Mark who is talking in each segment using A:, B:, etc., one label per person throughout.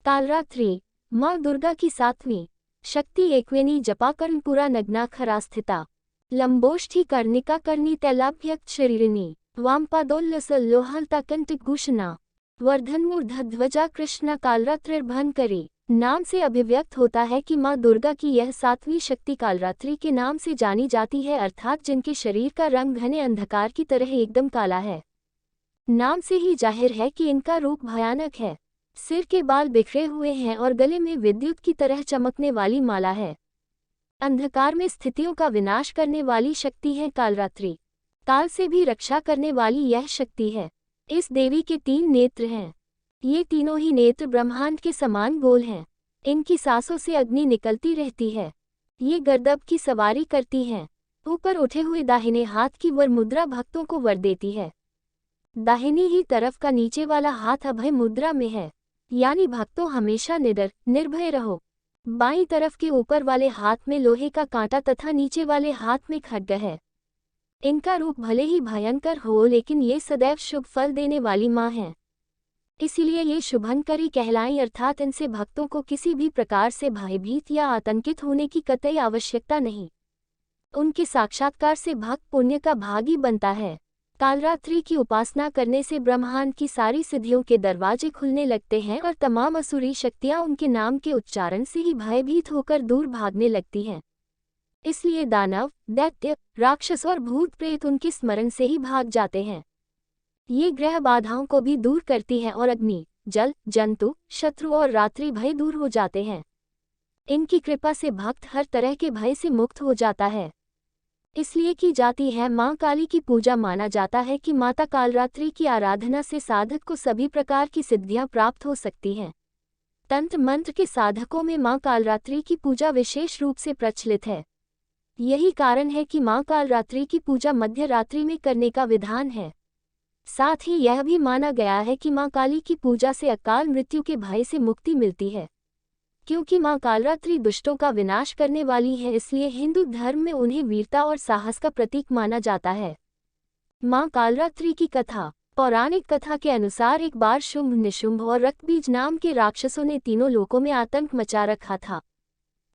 A: कालरात्रि माँ दुर्गा की सातवीं शक्ति एकवेणी जपाकर्णपुरा नग्नाखरा स्थिता लंबोष्ठी कर्णिका कर्णी तैलाभ्यक्त शरीरिणी वामपादोल्लसल्लोहलताकंटिकभूषणा वर्धनमूर्धध्वजा कृष्णा कालरात्रिर्भंकरी नाम से अभिव्यक्त होता है कि माँ दुर्गा की यह सातवीं शक्ति कालरात्रि के नाम से जानी जाती है, अर्थात जिनके शरीर का रंग घने अंधकार की तरह एकदम काला है। नाम से ही जाहिर है कि इनका रूप भयानक है। सिर के बाल बिखरे हुए हैं और गले में विद्युत की तरह चमकने वाली माला है। अंधकार में स्थितियों का विनाश करने वाली शक्ति है कालरात्रि। काल से भी रक्षा करने वाली यह शक्ति है। इस देवी के 3 नेत्र हैं। ये तीनों ही नेत्र ब्रह्मांड के समान गोल हैं। इनकी सांसों से अग्नि निकलती रहती है। ये गर्दभ की सवारी करती हैं। ऊपर उठे हुए दाहिने हाथ की वर मुद्रा भक्तों को वर देती है। दाहिनी ही तरफ का नीचे वाला हाथ अभय मुद्रा में है, यानी भक्तों हमेशा निडर निर्भय रहो। बाईं तरफ के ऊपर वाले हाथ में लोहे का कांटा तथा नीचे वाले हाथ में खड्ग है। इनका रूप भले ही भयंकर हो, लेकिन ये सदैव शुभ फल देने वाली माँ हैं। इसीलिए ये शुभंकरी कहलाएं, अर्थात इनसे भक्तों को किसी भी प्रकार से भयभीत या आतंकित होने की कतई आवश्यकता नहीं। उनके साक्षात्कार से भक्त पुण्य का भागी बनता है। कालरात्रि की उपासना करने से ब्रह्मांड की सारी सिद्धियों के दरवाजे खुलने लगते हैं और तमाम असुरी शक्तियां उनके नाम के उच्चारण से ही भयभीत होकर दूर भागने लगती हैं। इसलिए दानव, दैत्य, राक्षस और भूत प्रेत उनके स्मरण से ही भाग जाते हैं। ये ग्रह बाधाओं को भी दूर करती है और अग्नि, जल, जंतु, शत्रु और रात्रि भय दूर हो जाते हैं। इनकी कृपा से भक्त हर तरह के भय से मुक्त हो जाता है। इसलिए की जाती है माँ काली की पूजा। माना जाता है कि माता कालरात्रि की आराधना से साधक को सभी प्रकार की सिद्धियां प्राप्त हो सकती हैं। तंत्र मंत्र के साधकों में माँ कालरात्रि की पूजा विशेष रूप से प्रचलित है। यही कारण है कि माँ कालरात्रि की पूजा मध्य रात्रि में करने का विधान है। साथ ही यह भी माना गया है कि माँ काली की पूजा से अकाल मृत्यु के भय से मुक्ति मिलती है। क्योंकि माँ कालरात्रि दुष्टों का विनाश करने वाली है, इसलिए हिंदू धर्म में उन्हें वीरता और साहस का प्रतीक माना जाता है। माँ कालरात्रि की कथा। पौराणिक कथा के अनुसार एक बार शुंभ, निशुंभ और रक्तबीज नाम के राक्षसों ने तीनों लोकों में आतंक मचा रखा था।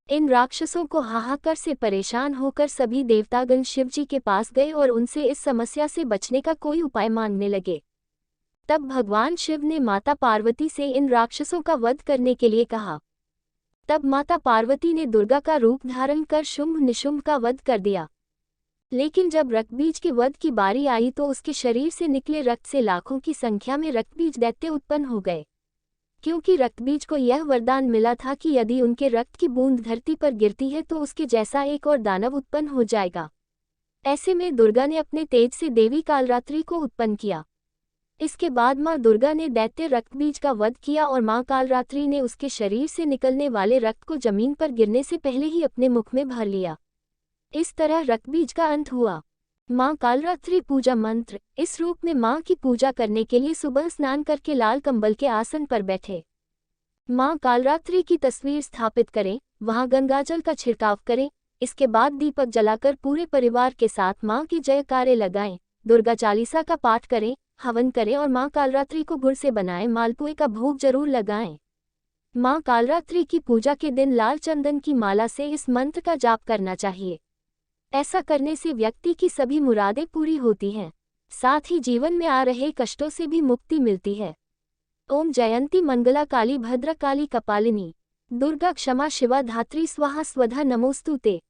A: इन राक्षसों को हाहाकार से परेशान होकर सभी देवतागण शिवजी के पास गए और उनसे इस समस्या से बचने का कोई उपाय मांगने लगे। तब भगवान शिव ने माता पार्वती से इन राक्षसों का वध करने के लिए कहा। तब माता पार्वती ने दुर्गा का रूप धारण कर शुंभ निशुंभ का वध कर दिया। लेकिन जब रक्तबीज के वध की बारी आई तो उसके शरीर से निकले रक्त से लाखों की संख्या में रक्तबीज दैत्य उत्पन्न हो गए। क्योंकि रक्तबीज को यह वरदान मिला था कि यदि उनके रक्त की बूंद धरती पर गिरती है तो उसके जैसा एक और दानव उत्पन्न हो जाएगा। ऐसे में दुर्गा ने अपने तेज से देवी कालरात्रि को उत्पन्न किया। इसके बाद माँ दुर्गा ने दैत्य रक्तबीज का वध किया और माँ कालरात्रि ने उसके शरीर से निकलने वाले रक्त को जमीन पर गिरने से पहले ही अपने मुख में भर लिया। इस तरह रक्तबीज का अंत हुआ। माँ कालरात्रि पूजा मंत्र। इस रूप में माँ की पूजा करने के लिए सुबह स्नान करके लाल कंबल के आसन पर बैठे माँ कालरात्रि की तस्वीर स्थापित करें, वहां गंगाजल का छिड़काव करें। इसके बाद दीपक जलाकर पूरे परिवार के साथ माँ के जयकारे लगाएं, दुर्गा चालीसा का पाठ करें, हवन करें और माँ कालरात्रि को गुड़ से बनाए मालपुए का भोग जरूर लगाएं। माँ कालरात्रि की पूजा के दिन लाल चंदन की माला से इस मंत्र का जाप करना चाहिए। ऐसा करने से व्यक्ति की सभी मुरादें पूरी होती हैं, साथ ही जीवन में आ रहे कष्टों से भी मुक्ति मिलती है। ओम जयंती मंगला काली भद्र काली कपालिनी दुर्गा क्षमा शिवा धात्री स्वाहा स्वधा नमोस्तुते।